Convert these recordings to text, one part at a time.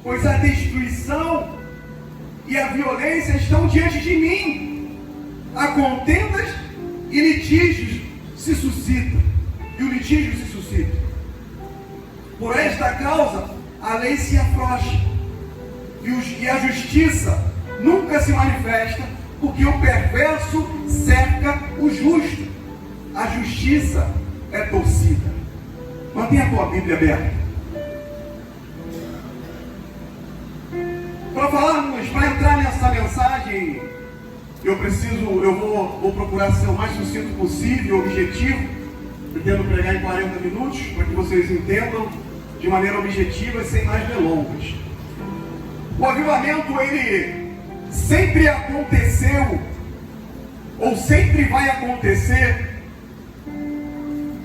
pois a destruição e a violência estão diante de mim. Há contendas e litígios se suscitam, e o litígio se suscita. Por esta causa, a lei se afrouxa, e a justiça nunca se manifesta, porque o perverso cerca o justo. A justiça é torcida. Mantenha a tua Bíblia aberta. Para entrar nessa mensagem, eu vou procurar ser o mais sucinto possível, objetivo. Pretendo pregar em 40 minutos, para que vocês entendam de maneira objetiva e sem mais delongas. O avivamento, ele sempre aconteceu, ou sempre vai acontecer,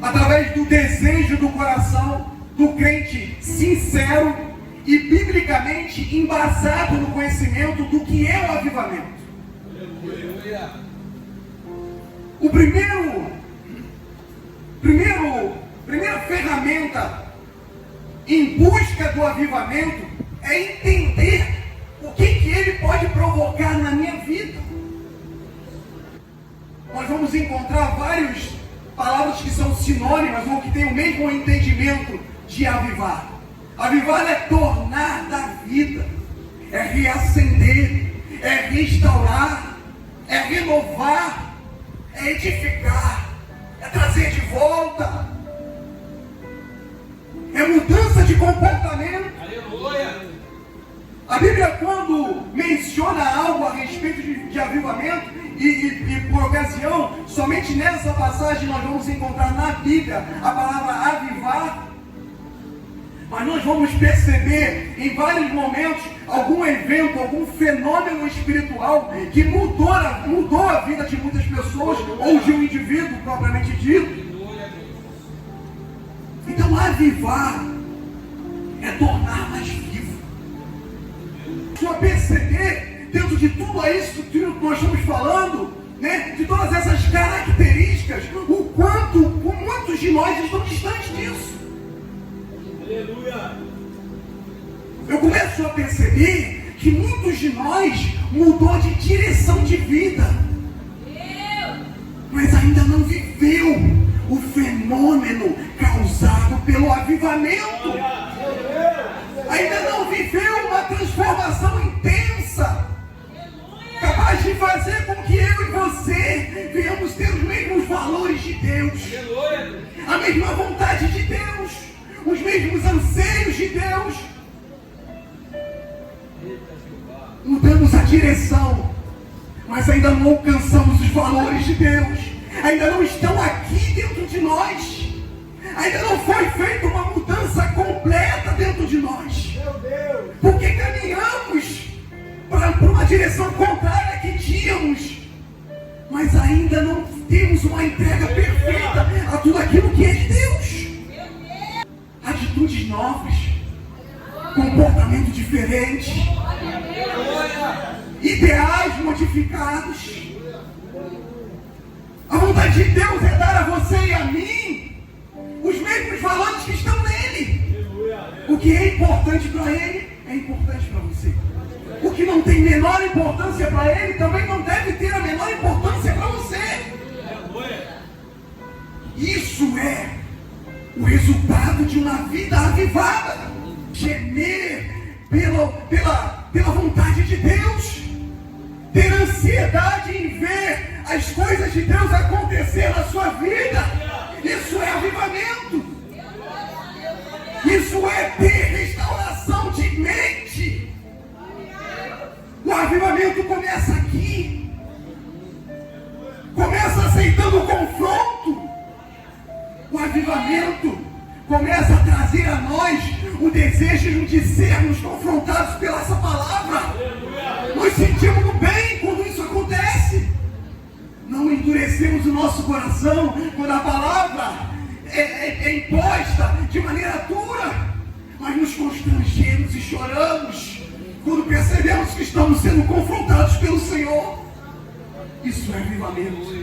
através do desejo do coração do crente sincero e biblicamente embasado no conhecimento do que é o avivamento. O primeira ferramenta em busca do avivamento é entender o que ele pode provocar na minha vida. Nós vamos encontrar várias palavras que são sinônimas ou que têm o mesmo entendimento de avivar. Avivar é tornar da vida, é reacender, é restaurar, é renovar, é edificar, é trazer de volta, é mudança de comportamento. Aleluia! A Bíblia, quando menciona algo a respeito de avivamento, e por ocasião, somente nessa passagem nós vamos encontrar na Bíblia a palavra avivar. Mas nós vamos perceber em vários momentos algum evento, algum fenômeno espiritual que mudou a vida de muitas pessoas ou de um indivíduo propriamente dito. Então avivar é tornar mais vivo. Só perceber dentro de tudo isso que nós estamos falando, né, de todas essas características, o quanto muitos de nós estão distantes disso. Aleluia. Eu começo a perceber que muitos de nós mudou de direção de vida, mas ainda não viveu o fenômeno causado pelo avivamento. Ainda não viveu uma transformação intensa, capaz de fazer com que eu e você venhamos ter os mesmos valores de Deus, a mesma vontade de Deus, os mesmos anseios de Deus. Mudamos a direção, mas ainda não alcançamos os valores de Deus, ainda não estão aqui dentro de nós, ainda não foi feita uma mudança completa dentro de nós, porque caminhamos para uma direção contrária que tínhamos, mas ainda não temos uma entrega perfeita a tudo aquilo que é de Deus. Atitudes novas, comportamento diferente, ideais modificados. A vontade de Deus é dar a você e a mim os mesmos valores que estão nele. O que é importante para ele é importante para você. O que não tem menor importância para ele também não deve ter a menor importância para você. Isso é o resultado de uma vida avivada. Gemer pela vontade de Deus, ter ansiedade em ver as coisas de Deus acontecer na sua vida. Isso é avivamento. Isso é ter restauração de mente. O avivamento começa aqui. Começa aceitando o confronto. O avivamento começa a trazer a nós o desejo de sermos confrontados pela essa palavra. Nós sentimos bem quando isso acontece. Não endurecemos o nosso coração quando a palavra é imposta de maneira dura, mas nos constrangemos e choramos quando percebemos que estamos sendo confrontados pelo Senhor. Isso é avivamento.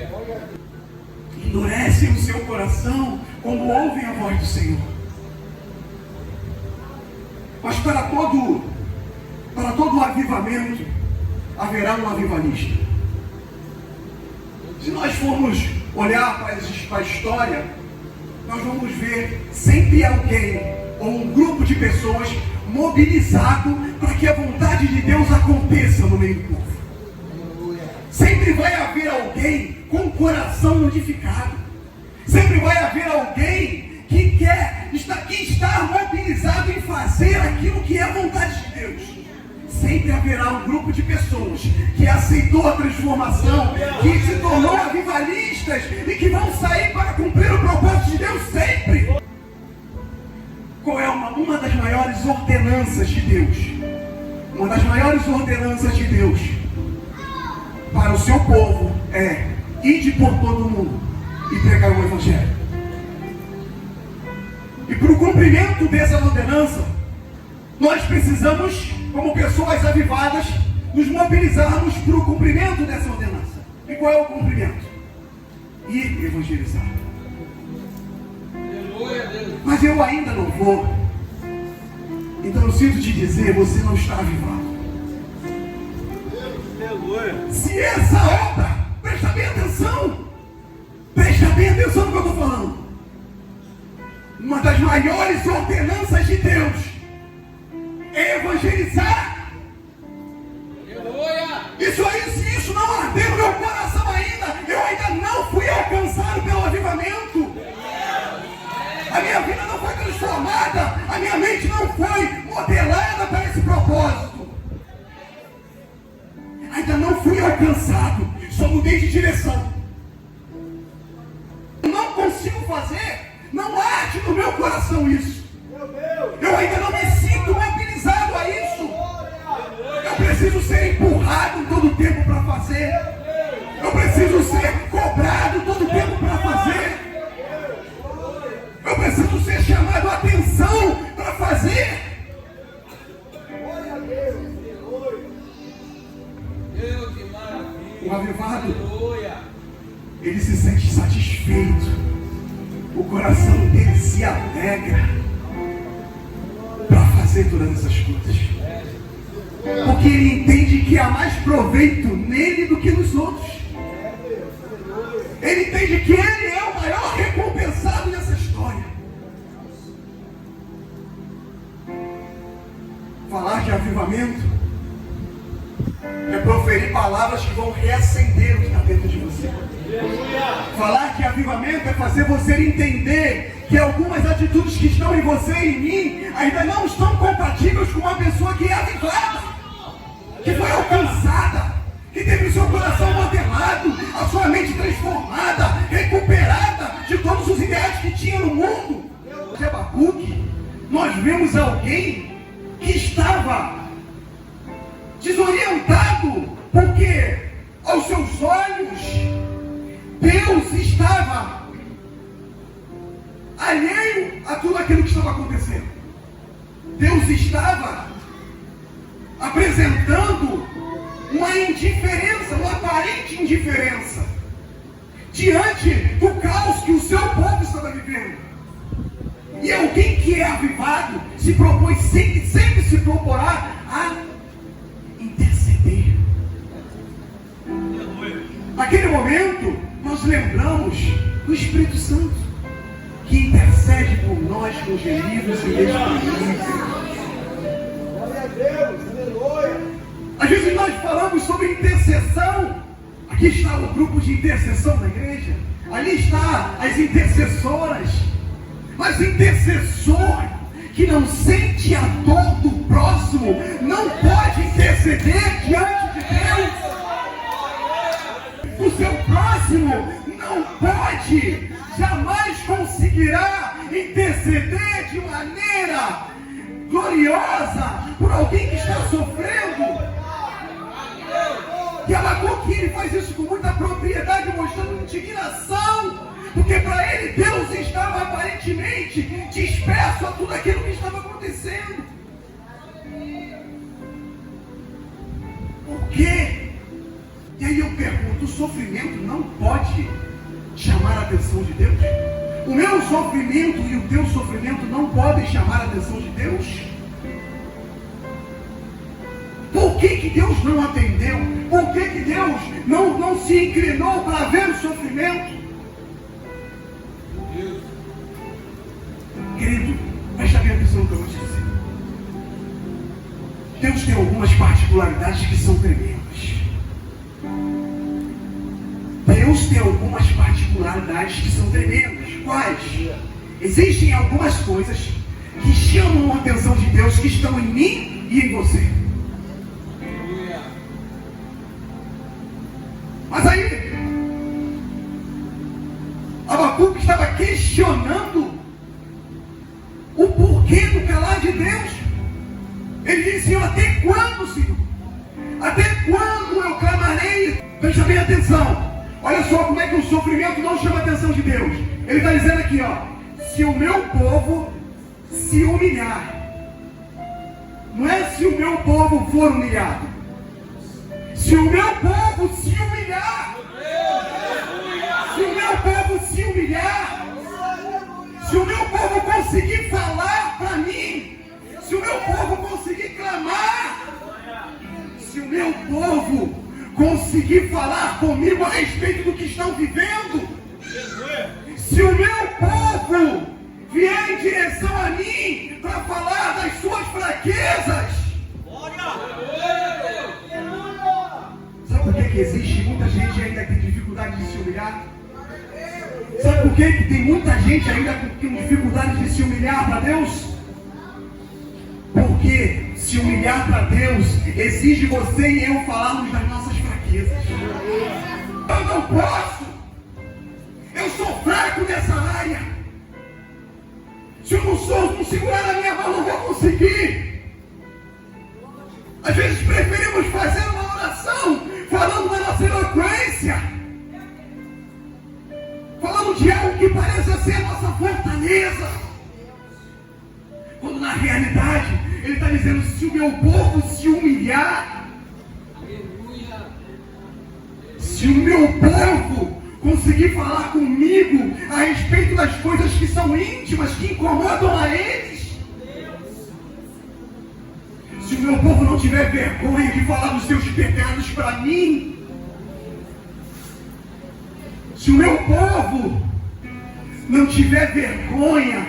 Endurecem o seu coração quando ouvem a voz do Senhor. Mas para todo Para todo avivamento, haverá um avivalista. Se nós formos olhar para a história, nós vamos ver sempre alguém ou um grupo de pessoas mobilizado para que a vontade de Deus aconteça no meio do povo. Sempre vai haver alguém com o coração modificado. Sempre vai haver alguém que está mobilizado em fazer aquilo que é a vontade de Deus. Sempre haverá um grupo de pessoas que aceitou a transformação, que se tornou avivalistas e que vão sair para cumprir o propósito de Deus sempre. Qual é uma das maiores ordenanças de Deus? Uma das maiores ordenanças de Deus para o seu povo é: ide por todo mundo e pregar o Evangelho. E para o cumprimento dessa ordenança, nós precisamos, como pessoas avivadas, nos mobilizarmos para o cumprimento dessa ordenança. E qual é o cumprimento? Ir evangelizar. Mas eu ainda não vou. Então eu sinto te dizer, você não está avivado. Se essa obra, presta bem atenção no que eu estou falando. Uma das maiores ordenanças de Deus é evangelizar. Se isso não arder no meu coração ainda, eu ainda não fui alcançado pelo avivamento. A minha vida não foi transformada, a minha mente não foi modelada para esse propósito. Ainda não fui alcançado, só mudei de direção. Não consigo fazer, não arde no meu coração isso. Eu ainda não me sinto mobilizado a isso. Eu preciso ser empurrado todo o tempo para fazer. Eu preciso ser cobrado todo o tempo para fazer. Eu preciso ser chamado a atenção para fazer. O avivado, ele se sente satisfeito. O coração dele se alegra para fazer todas essas coisas. Porque ele entende que há mais proveito nele do que nos outros. Ele entende que ele é o maior recompensado nessa história. Falar de avivamento é proferir palavras que vão reacender o que está dentro de você. Falar que avivamento é fazer você entender que algumas atitudes que estão em você e em mim ainda não estão compatíveis com uma pessoa que é avivada, que foi alcançada, que teve o seu coração modelado, a sua mente transformada, recuperada de todos os ideais que tinha no mundo. Em Abacuque, nós vemos alguém que estava desorientado, porque aos seus olhos Deus estava alheio a tudo aquilo que estava acontecendo. Deus estava apresentando uma indiferença, uma aparente indiferença diante do caos que o seu povo estava vivendo. E alguém que é avivado se propõe, sempre se proporá a interceder. Naquele momento, nós lembramos do Espírito Santo, que intercede por nós com gemidos inexprimíveis. Glória a Deus, aleluia. Às vezes nós falamos sobre intercessão. Aqui está o grupo de intercessão da igreja. Ali está as intercessoras. Mas intercessor que não sente a dor do próximo não pode interceder diante de Deus. O seu próximo não pode, jamais conseguirá interceder de maneira gloriosa por alguém que está sofrendo. E Abacuque, ele faz isso com muita propriedade, mostrando indignação, porque para ele Deus estava aparentemente disperso a tudo aquilo que estava acontecendo. Por quê? E aí eu pergunto, o sofrimento não pode chamar a atenção de Deus? O meu sofrimento e o teu sofrimento não podem chamar a atenção de Deus? que Deus não atendeu? Por que Deus não se inclinou para ver o sofrimento? Querido, presta bem atenção no que eu vou te dizer. Deus tem algumas particularidades que são tremendas. Deus tem algumas particularidades que são tremendas. Quais? Existem algumas coisas que chamam a atenção de Deus, que estão em mim e em você. Mas aí, Abacuque estava questionando o porquê do calar de Deus. Ele disse: Senhor, até quando, Senhor? Até quando eu clamarei? Presta bem atenção. Olha só como é que o sofrimento não chama a atenção de Deus. Ele está dizendo aqui, ó: se o meu povo se humilhar. Não é se o meu povo for humilhado. Se o meu povo se humilhar. Se o meu povo se humilhar. Se o meu povo conseguir falar para mim. Se o meu povo conseguir clamar. Se o meu povo conseguir falar comigo a respeito do que estão vivendo. Se o meu povo vier em direção a mim para falar das suas fraquezas. Sabe por que existe muita gente ainda que tem dificuldade de se humilhar? Sabe por que tem muita gente ainda com dificuldade de se humilhar para Deus? Porque se humilhar para Deus exige você e eu falarmos das nossas fraquezas. Eu não posso. Eu sou fraco nessa área. Se eu não segurar a minha mão, não vou conseguir. Às vezes preferimos fazer uma oração falando da nossa eloquência, falando de algo que pareça ser a nossa fortaleza, quando na realidade ele está dizendo: se o meu povo se humilhar, se o meu povo conseguir falar comigo a respeito das coisas que são íntimas, que incomodam a eles, se o meu povo não tiver vergonha de falar dos seus pecados para mim, se o meu povo não tiver vergonha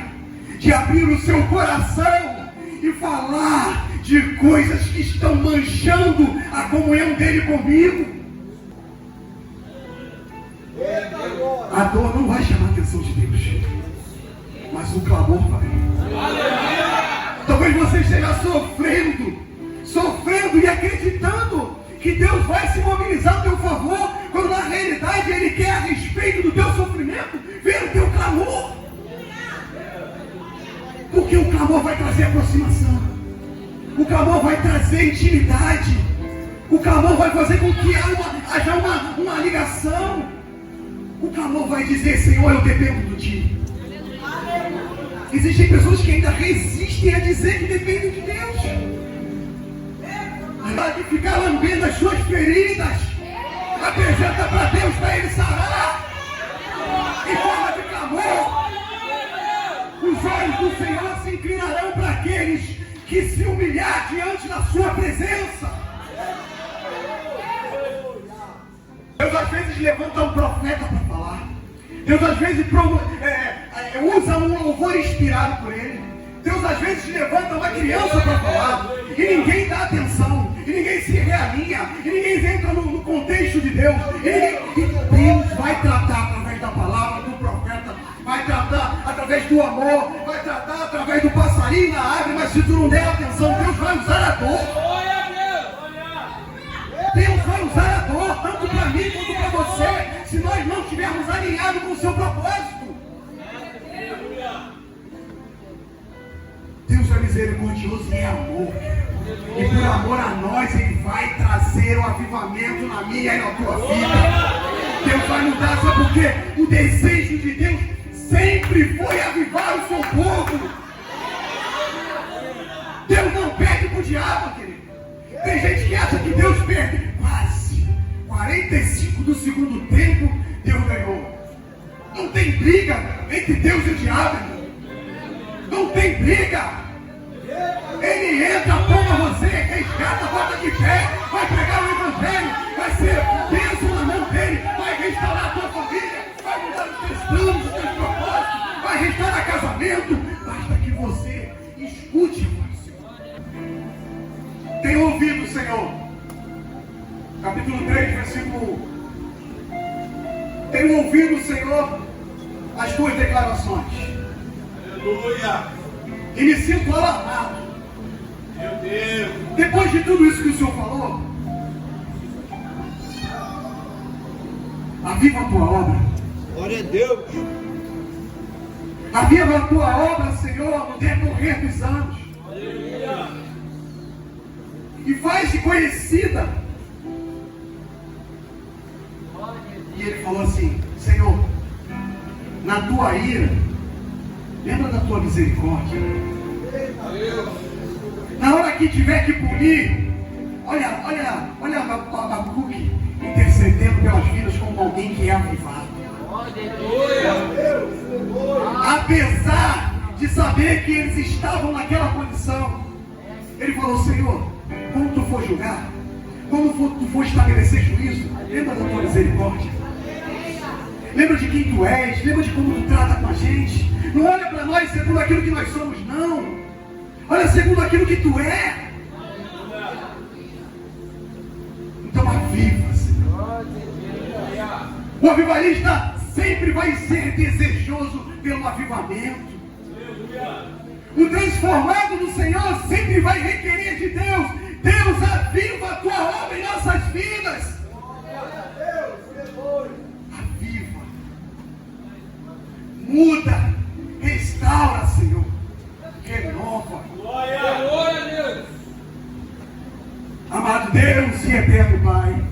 de abrir o seu coração e falar de coisas que estão manchando a comunhão dele comigo, a dor não vai chamar a atenção de Deus, mas o clamor vai. Talvez você esteja sofrendo e acreditando que Deus vai se mobilizar a teu favor, quando na realidade Ele quer, a respeito do teu sofrimento, ver o teu clamor. Porque o clamor vai trazer aproximação, o clamor vai trazer intimidade, o clamor vai fazer com que haja uma ligação. O clamor vai dizer: Senhor, eu dependo de Ti. Existem pessoas que ainda resistem a dizer que dependem de Deus, de ficar lambendo as suas feridas. Apresenta para Deus, para Ele sarar, em forma de clamor. Os olhos do Senhor se inclinarão para aqueles que se humilhar diante da sua presença. Deus às vezes levanta um profeta para falar. Deus às vezes usa um louvor inspirado por Ele. Deus às vezes levanta uma criança para falar. E ninguém dá atenção. E ninguém se realinha. E ninguém entra no contexto de Deus. E Deus vai tratar através da palavra do profeta. Vai tratar através do amor. Vai tratar através do passarinho na árvore. Mas se tu não der atenção, Deus vai usar a dor. Deus vai usar a dor, tanto para mim quanto para você, se nós não estivermos alinhados com o seu propósito. Deus é misericordioso e é amor. E por amor a nós, Ele vai trazer o avivamento na minha e na tua vida. Deus vai mudar, sabe por quê? O desejo de Deus sempre foi avivar o seu povo. Deus não perde para o diabo, querido. Tem gente que acha que Deus perde. Quase 45 do segundo tempo, Deus ganhou. Não tem briga entre Deus e o diabo. Não tem briga. Ele entra, toma você, resgata, bota de pé, vai pregar o Evangelho, vai ser bênção na mão dele, vai restaurar a tua família, vai mudar os teus planos, os teus propósitos, vai restaurar casamento. Basta que você escute a voz do Senhor. Tem ouvido, Senhor. Capítulo 3, versículo 1. Tenho ouvido, Senhor, as tuas declarações. Aleluia. E me sinto alarmado. Meu Deus. Depois de tudo isso que o Senhor falou, aviva a tua obra. Glória a Deus. Aviva a tua obra, Senhor, no decorrer dos anos. Aleluia. E faz-te conhecida. E ele falou assim: Senhor, na tua ira, lembra da tua misericórdia. Na hora que tiver que punir, olha Abacuque intercedendo pelas vidas como alguém que é avivado. Apesar de saber que eles estavam naquela condição, ele falou: Senhor, quando tu for julgar, quando tu for estabelecer juízo, lembra da tua misericórdia. Lembra de quem tu és, lembra de como tu trata com a gente. Não olha para nós segundo aquilo que nós somos, não. Olha segundo aquilo que tu é. Então aviva, Senhor. O avivalista sempre vai ser desejoso pelo avivamento. O transformado do Senhor sempre vai requerer de Deus: Deus, aviva a tua obra em nossas vidas. Aviva, muda, restaura, Senhor, renova. Glória a Deus. Amado Deus e eterno Pai,